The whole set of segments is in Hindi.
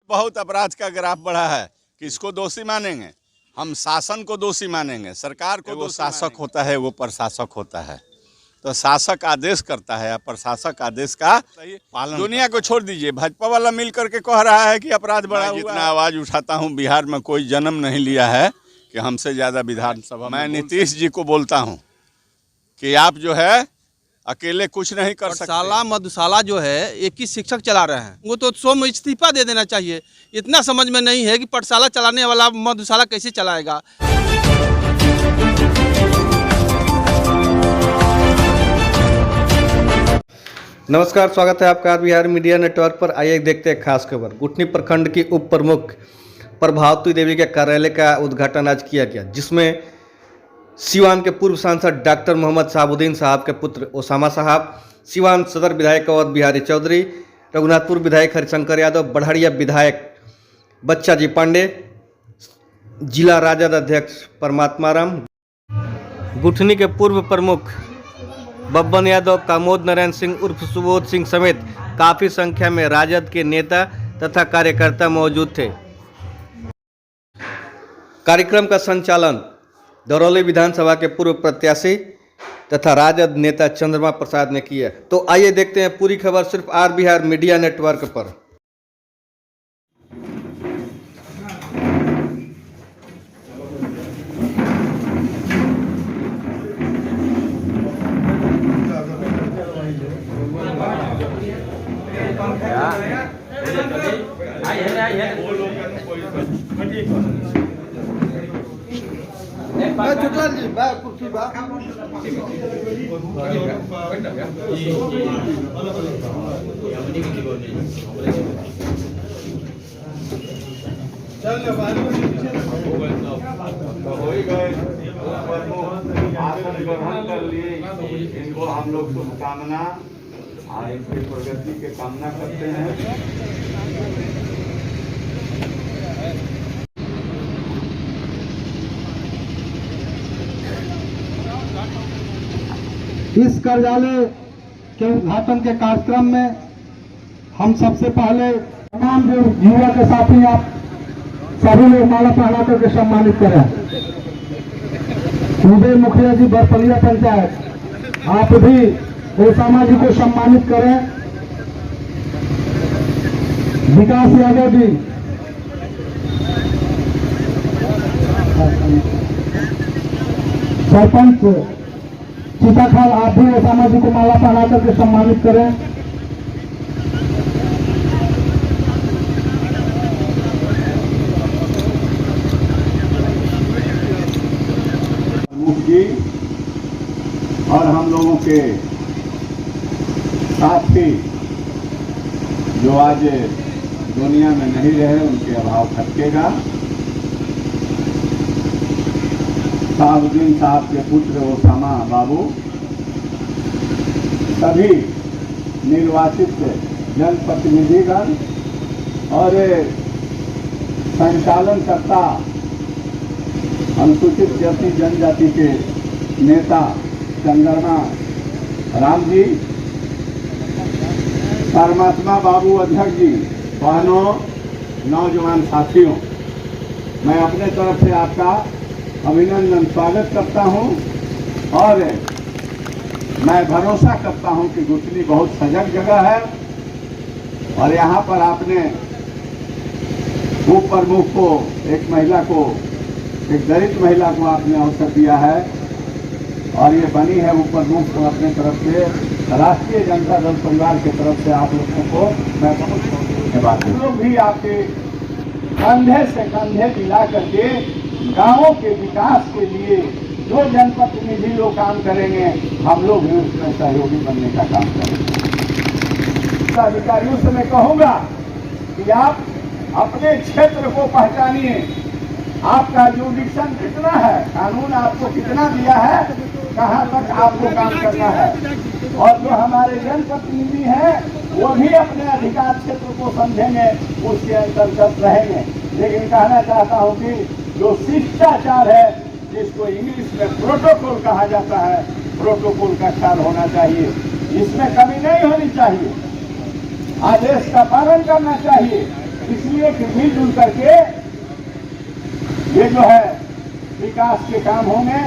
बहुत अपराध का ग्राफ बढ़ा है। किसको दोषी मानेंगे? हम शासन को दोषी मानेंगे, सरकार को। वो शासक होता है, वो प्रशासक होता है। तो शासक आदेश करता है, प्रशासक आदेश का पालन। दुनिया को छोड़ दीजिए, भाजपा वाला मिल करके कह रहा है कि अपराध बढ़ा हुआ है। जितना आवाज उठाता हूँ, बिहार में कोई जन्म नहीं लिया है कि हमसे ज्यादा विधानसभा। मैं नीतीश जी को बोलता हूँ कि आप जो है अकेले कुछ नहीं कर सकते। पाठशाला मधुशाला जो है एक ही शिक्षक चला रहे हैं, वो तो स्वयं इस्तीफा दे देना चाहिए। इतना समझ में नहीं है कि पाठशाला चलाने वाला मधुशाला कैसे चलाएगा। नमस्कार, स्वागत है आपका बिहार मीडिया नेटवर्क पर। आइए देखते हैं खास खबर। गुठनी प्रखंड की उप प्रमुख प्रभावती देवी के कार्यालय का उद्घाटन आज किया गया, जिसमें सिवान के पूर्व सांसद डॉक्टर मोहम्मद शहाबुद्दीन साहब के पुत्र ओसामा साहब, सिवान सदर विधायक अवध बिहारी चौधरी, रघुनाथपुर विधायक हरिशंकर यादव, बढ़िया विधायक बच्चा जी पांडे, जिला राजद अध्यक्ष परमात्मा राम, गुठनी के पूर्व प्रमुख बब्बन यादव, कामोद नारायण सिंह उर्फ सुबोध सिंह समेत काफ़ी संख्या में राजद के नेता तथा कार्यकर्ता मौजूद थे। कार्यक्रम का संचालन दरौली विधानसभा के पूर्व प्रत्याशी तथा राजद नेता चंद्रमा प्रसाद ने किया। तो आइए देखते हैं पूरी खबर सिर्फ आर बिहार मीडिया नेटवर्क पर। इनको हम लोग शुभकामना और इनकी प्रगति के कामना करते हैं। इस कार्यालय के उद्घाटन के कार्यक्रम में हम सबसे पहले तमाम जो युवा के साथी आप सभी लोग माला पहना करके सम्मानित करें। उदय मुखिया जी बरपलिया पंचायत, आप भी ओसामा जी को सम्मानित करें। विकास यादव जी, सरपंच सीताखाल, आप भी ओसामा जी को माला पहना करके सम्मानित करें। जी और हम लोगों के साथी जो आज दुनिया में नहीं रहे, उनके अभाव खटकेगा। शहाबुद्दीन साहब के पुत्र ओसामा बाबू, सभी निर्वाचित जनप्रतिनिधिगण और संचालनकर्ता अनुसूचित जाति जनजाति के नेता चंद्रमा राम जी, परमात्मा बाबू अध्यक्ष जी, बहनों, नौजवान साथियों, मैं अपने तरफ से आपका अभिनंदन स्वागत करता हूं और मैं भरोसा करता हूं कि गुठनी बहुत सजग जगह है और यहां पर आपने उप प्रमुख को, एक महिला को, एक दलित महिला को आपने अवसर दिया है और ये बनी है उप प्रमुख को अपने तरफ से, राष्ट्रीय जनता दल परिवार की तरफ से आप लोगों को मैं बहुत धन्यवाद दूं। लोग भी आपके कंधे से कंधे मिला करके गांवों के विकास के लिए जो जनप्रतिनिधि लोग काम करेंगे, हम लोग भी उसमें सहयोगी बनने का काम करेंगे। अधिकारियों से मैं कहूँगा कि आप अपने क्षेत्र को पहचानिए। आपका जुडिक्शन कितना है, कानून आपको कितना दिया है, कहाँ तक आपको काम करना है, और जो हमारे जनप्रतिनिधि हैं वो भी अपने अधिकार क्षेत्र को समझेंगे, उसके अंतर्गत रहेंगे। लेकिन कहना चाहता हूँ कि जो शिष्टाचार है, जिसको इंग्लिश में प्रोटोकॉल कहा जाता है, प्रोटोकॉल का ख्याल होना चाहिए, इसमें कमी नहीं होनी चाहिए। आदेश का पालन करना चाहिए। इसलिए कि मिलजुल करके ये जो है विकास के काम होंगे।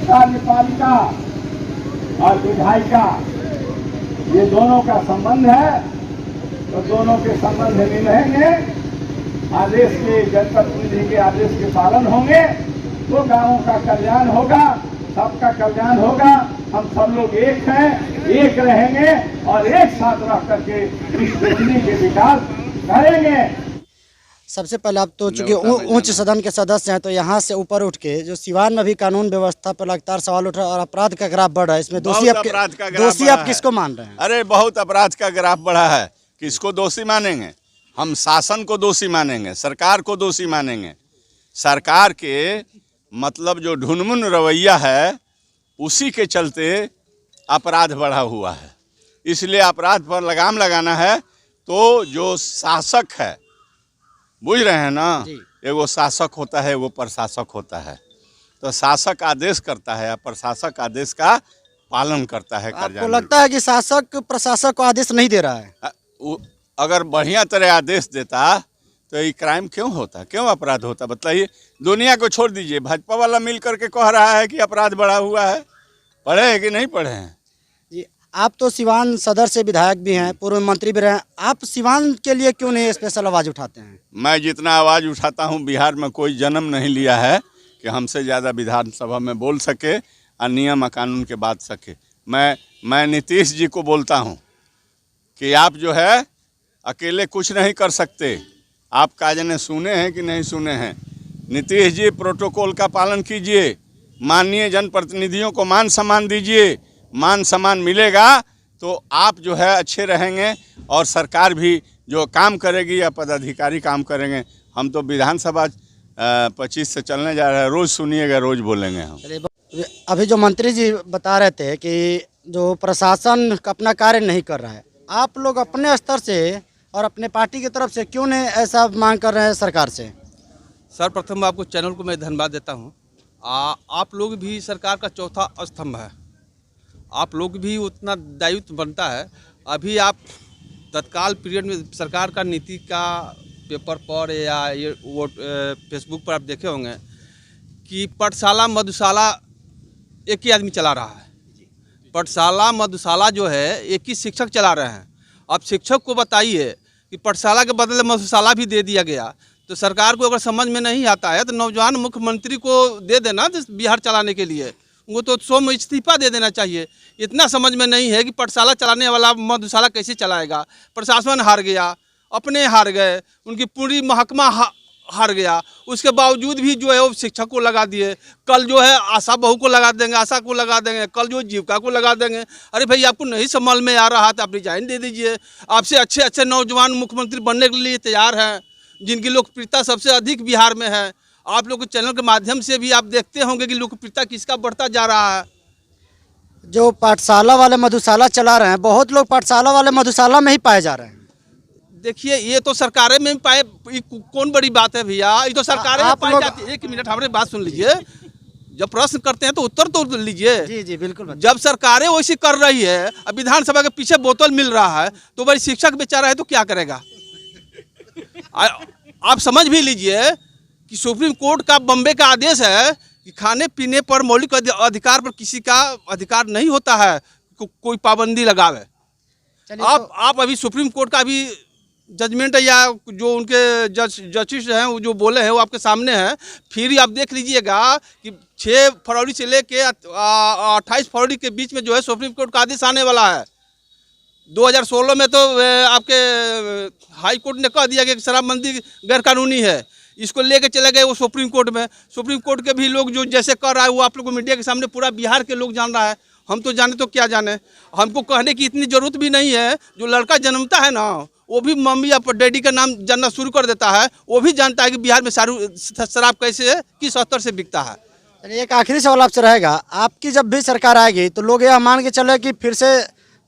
कार्यपालिका और विधायिका ये दोनों का संबंध है, तो दोनों के संबंध में रहेंगे, आदेश के जनप्रतिनिधि के आदेश के पालन होंगे तो गांवों का कल्याण होगा, सबका कल्याण होगा। हम सब लोग एक हैं, एक रहेंगे और एक साथ रह करके इस पृथ्वी के विकास करेंगे। सबसे पहले आप तो चूंकि उच्च सदन के सदस्य हैं, तो यहाँ से ऊपर उठ के जो सिवान में भी कानून व्यवस्था पर लगातार सवाल उठ रहा है और अपराध का ग्राफ बढ़ रहा है, इसमें दोषी आप किसको मान रहे हैं? अरे बहुत अपराध का ग्राफ बढ़ा है, किसको दोषी मानेंगे? हम शासन को दोषी मानेंगे, सरकार को दोषी मानेंगे। सरकार के मतलब जो ढुनमुन रवैया है उसी के चलते अपराध बढ़ा हुआ है। इसलिए अपराध पर लगाम लगाना है तो जो शासक है, बुझ रहे हैं ना, एगो शासक होता है, वो प्रशासक होता है। तो शासक आदेश करता है, प्रशासक आदेश का पालन करता है। आपको लगता है कि शासक प्रशासक को आदेश नहीं दे रहा है? अगर बढ़िया तरह आदेश देता तो ये क्राइम क्यों होता, क्यों अपराध होता? बताइए। दुनिया को छोड़ दीजिए, भाजपा वाला मिल करके कह रहा है कि अपराध बढ़ा हुआ है। पढ़े हैं कि नहीं पढ़े हैं? जी, आप तो सिवान सदर से विधायक भी हैं, पूर्व मंत्री भी रहे हैं, आप सिवान के लिए क्यों नहीं स्पेशल आवाज़ उठाते हैं? मैं जितना आवाज़ उठाता हूँ, बिहार में कोई जन्म नहीं लिया है कि हमसे ज़्यादा विधानसभा में बोल सके और नियम कानून के बात सके। मैं नीतीश जी को बोलता हूँ कि आप जो है अकेले कुछ नहीं कर सकते। आप काजने सुने हैं कि नहीं सुने हैं? नीतीश जी प्रोटोकॉल का पालन कीजिए, माननीय जनप्रतिनिधियों को मान सम्मान दीजिए। मान सम्मान मिलेगा तो आप जो है अच्छे रहेंगे और सरकार भी जो काम करेगी या पदाधिकारी काम करेंगे। हम तो विधानसभा 25 से चलने जा रहे हैं, रोज़ सुनिएगा, रोज़ बोलेंगे हम। अभी जो मंत्री जी बता रहे थे कि जो प्रशासन अपना कार्य नहीं कर रहा है, आप लोग अपने स्तर से और अपने पार्टी की तरफ से क्यों नहीं ऐसा मांग कर रहे हैं सरकार से? सर्वप्रथम आपको चैनल को मैं धन्यवाद देता हूँ। आप लोग भी सरकार का चौथा स्तंभ है, आप लोग भी उतना दायित्व बनता है। अभी आप तत्काल पीरियड में सरकार का नीति का पेपर पर या ये वो फेसबुक पर आप देखे होंगे कि पाठशाला मधुशाला एक ही आदमी चला रहा है। पाठशाला मधुशाला जो है एक ही शिक्षक चला रहे हैं। अब शिक्षक को बताइए कि पाठशाला के बदले मधुशाला भी दे दिया गया, तो सरकार को अगर समझ में नहीं आता है तो नौजवान मुख्यमंत्री को दे देना बिहार चलाने के लिए, उनको तो स्वयं इस्तीफा दे देना चाहिए। इतना समझ में नहीं है कि पाठशाला चलाने वाला मधुशाला कैसे चलाएगा। प्रशासन हार गया, अपने हार गए, उनकी पूरी महकमा हार गया, उसके बावजूद भी जो है वो शिक्षक को लगा दिए। कल जो है आशा बहू को लगा देंगे, आशा को लगा देंगे, कल जो जीविका को लगा देंगे। अरे भाई, आपको नहीं संभाल में आ रहा तो आप रिजाइन दे दीजिए। आपसे अच्छे अच्छे नौजवान मुख्यमंत्री बनने के लिए तैयार हैं, जिनकी लोकप्रियता सबसे अधिक बिहार में है। आप लोग के चैनल के माध्यम से भी आप देखते होंगे कि लोकप्रियता किसका बढ़ता जा रहा है। जो पाठशाला वाले मधुशाला चला रहे हैं, बहुत लोग पाठशाला वाले मधुशाला में ही पाए जा रहे हैं। देखिए, ये तो सरकारें में पाए, कौन बड़ी बात है भैया, ये तो सरकारें में पाई जाती है। एक मिनट हमारी बात सुन लीजिए, जब प्रश्न करते हैं तो उत्तर तो लीजिए। जी जी बिल्कुल। जब सरकारें वैसी कर रही है, अब विधानसभा के पीछे बोतल मिल रहा है, तो भाई शिक्षक बेचारा है तो क्या करेगा? आप समझज भी लीजिए कि सुप्रीम कोर्ट का बम्बे का आदेश है कि खाने पीने पर मौलिक अधिकार पर किसी का अधिकार नहीं होता है कोई पाबंदी लगावे। आप अभी सुप्रीम कोर्ट का अभी जजमेंट है या जो उनके जस्टिस हैं वो जो बोले हैं वो आपके सामने है। फिर आप देख लीजिएगा कि 6 फरवरी से लेके 28 फरवरी के बीच में जो है सुप्रीम कोर्ट का आदेश आने वाला है। 2016 में तो आपके हाई कोर्ट ने कह दिया कि शराबबंदी गैरकानूनी है, इसको लेके चले गए वो सुप्रीम कोर्ट में। सुप्रीम कोर्ट के भी लोग जो जैसे कर रहा है वो आप लोग को मीडिया के सामने पूरा बिहार के लोग जान रहा है। हम तो जाने तो क्या जाने, हमको कहने की इतनी ज़रूरत भी नहीं है। जो लड़का जन्मता है ना, वो भी मम्मी या डैडी का नाम जानना शुरू कर देता है, वो भी जानता है कि बिहार में शराब कैसे किस स्तर से बिकता है। एक आखिरी सवाल आपसे रहेगा, आपकी जब भी सरकार आएगी तो लोग यह मान के चले कि फिर से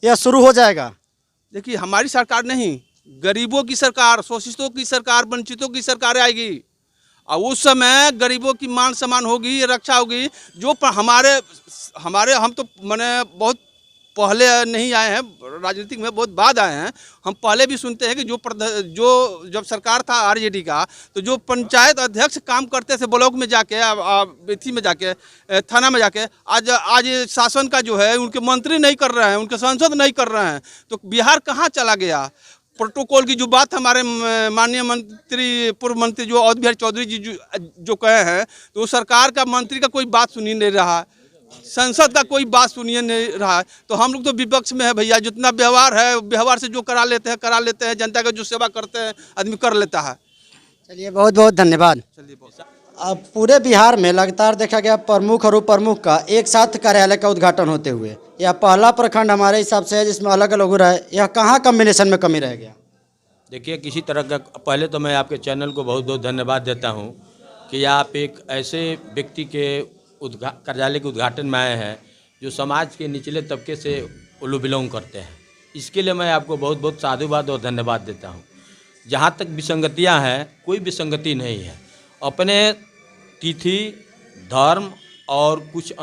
यह शुरू हो जाएगा? देखिए, हमारी सरकार नहीं, गरीबों की सरकार, शोषितों की सरकार, वंचितों की सरकार आएगी और उस समय गरीबों की मान सम्मान होगी, रक्षा होगी। जो हमारे हम तो मैंने बहुत पहले नहीं आए हैं, राजनीतिक में बहुत बाद आए हैं। हम पहले भी सुनते हैं कि जो जब सरकार था आरजेडी का, तो जो पंचायत अध्यक्ष काम करते थे ब्लॉक में जाके, इथी में जाके, थाना में जाके, आज शासन का जो है उनके मंत्री नहीं कर रहे हैं, उनके सांसद नहीं कर रहे हैं। तो बिहार कहाँ चला गया? प्रोटोकॉल की जो बात हमारे माननीय मंत्री, पूर्व मंत्री जो अवध बिहारी चौधरी जी जो कहे हैं, तो सरकार का मंत्री का कोई बात सुनी नहीं रहा, संसद का कोई बात सुनिए नहीं रहा है। तो हम लोग तो विपक्ष में है भैया, जितना व्यवहार है व्यवहार से जो करा लेते हैं, जनता का जो सेवा करते हैं आदमी कर लेता है। चलिए, बहुत बहुत धन्यवाद। चलिए बहुत। अब पूरे बिहार में लगातार देखा गया प्रमुख और उप प्रमुख का एक साथ कार्यालय का उद्घाटन होते हुए, यह पहला प्रखंड हमारे हिसाब से है जिसमें अलग अलग हो रहा है। यह कहाँ कम्बिनेशन में कमी रह गया? देखिए, किसी तरह का, पहले तो मैं आपके चैनल को बहुत बहुत धन्यवाद देता हूं कि आप एक ऐसे व्यक्ति के कार्यालय के उद्घाटन में आए हैं जो समाज के निचले तबके से बिलोंग करते हैं। इसके लिए मैं आपको बहुत बहुत साधुवाद और धन्यवाद देता हूं। जहां तक विसंगतियां हैं, कोई विसंगति नहीं है। अपने तिथि, धर्म और कुछ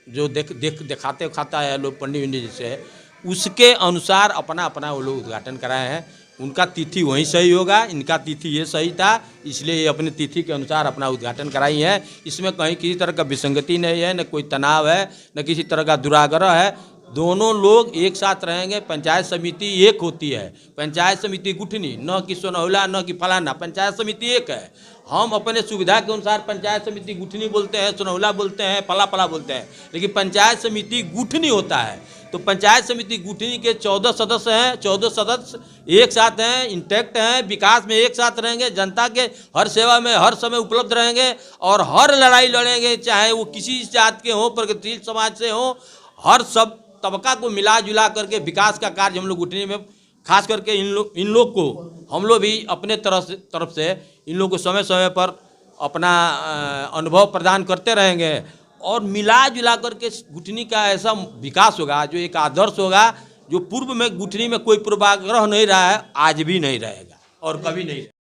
जो दिखाते खाता है लोग पंडित जैसे, उसके अनुसार अपना अपना वो लोग उद्घाटन कराए हैं। उनका तिथि वहीं सही होगा, इनका तिथि ये सही था, इसलिए ये अपने तिथि के अनुसार अपना उद्घाटन कराई है। इसमें कहीं किसी तरह का विसंगति नहीं है, न कोई तनाव है, न किसी तरह का दुराग्रह है। दोनों लोग एक साथ रहेंगे। पंचायत समिति एक होती है, पंचायत समिति गुठनी, न कि सोनहुला, न कि फलाना। पंचायत समिति एक है। हम अपने सुविधा के अनुसार पंचायत समिति गुठनी बोलते हैं, सोनहुला बोलते हैं, फला फला बोलते हैं, लेकिन पंचायत समिति गुठनी होता है। तो पंचायत समिति गुठनी के 14 सदस्य हैं, 14 सदस्य एक साथ हैं, इंटैक्ट हैं, विकास में एक साथ रहेंगे, जनता के हर सेवा में हर समय उपलब्ध रहेंगे और हर लड़ाई लड़ेंगे, चाहे वो किसी जात के हों, प्रगतिशील समाज से हों। हर सब तबका को मिला जुला करके विकास का कार्य हम लोग गुठनी में, खास करके इन लोग को हम लोग भी अपने तरफ से इन लोग को समय समय पर अपना अनुभव प्रदान करते रहेंगे और मिला जुला करके गुठनी का ऐसा विकास होगा जो एक आदर्श होगा, जो पूर्व में गुठनी में कोई पूर्वाग्रह नहीं रहा है, आज भी नहीं रहेगा और कभी नहीं रहेगा।